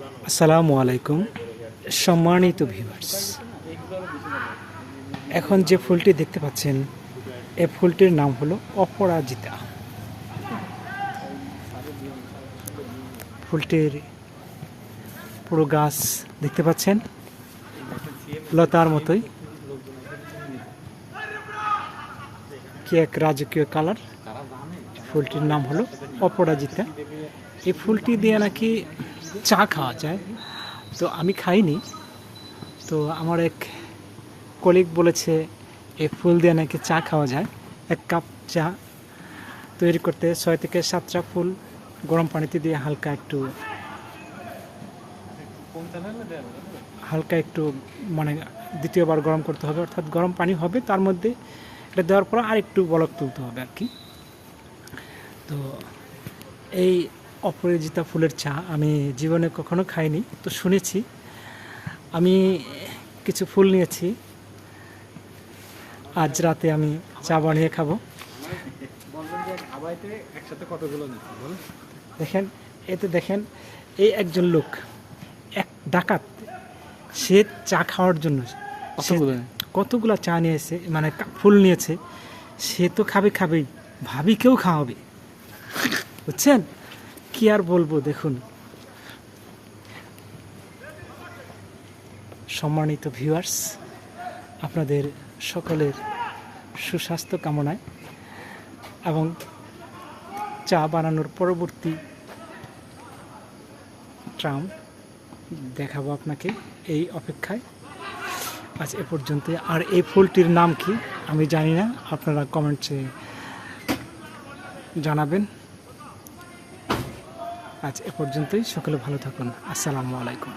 আসসালামু আলাইকুম সম্মানিত ভিউয়ার্স, এখন যে ফুলটি দেখতে পাচ্ছেন এই ফুলটির নাম হলো অপরাজিতা। ফুলটির পুরো গাছ দেখতে পাচ্ছেন লতার মতোই, কি এক রাজকীয় কালার। ফুলটির নাম হলো অপরাজিতা। এই ফুলটি দিয়ে নাকি চা খাওয়া যায়, তো আমি খাইনি। তো আমার এক কলিগ বলেছে এই ফুল দিয়ে নাকি চা খাওয়া যায়। এক কাপ চা তৈরি করতে 6 থেকে 7টা ফুল গরম পানিতে দিয়ে হালকা একটু মানে দ্বিতীয়বার গরম করতে হবে, অর্থাৎ গরম পানি হবে, তার মধ্যে এটা দেওয়ার পর আর একটু বলক তুলতে হবে আর কি। তো এই অপরাজিতা ফুলের চা আমি জীবনে কখনো খাইনি, তো শুনেছি। আমি কিছু ফুল নিয়েছি, আজ রাতে আমি চা বানিয়ে খাবো। দেখেন, এতে দেখেন এই একজন লোক, এক ডাকাত, সে চা খাওয়ার জন্য কতগুলো চা নিয়েছে, মানে ফুল নিয়েছে। সে তো খাবেই, ভাবিকেও খাওয়াবে, বুঝছেন? কি আর বলবো। দেখুন, সম্মানিত ভিউয়ার্স, আপনাদের সকলের সুস্বাস্থ্য কামনায় এবং চা বানানোর পরবর্তী ট্রাম দেখাবো আপনাকে, এই অপেক্ষায়। আজ এ পর্যন্ত। আর এই ফুলটির নাম কি আমি জানি না, আপনারা কমেন্টসে জানাবেন। আজ এ পর্যন্তই, সকলে ভালো থাকুন। আসসালামু আলাইকুম।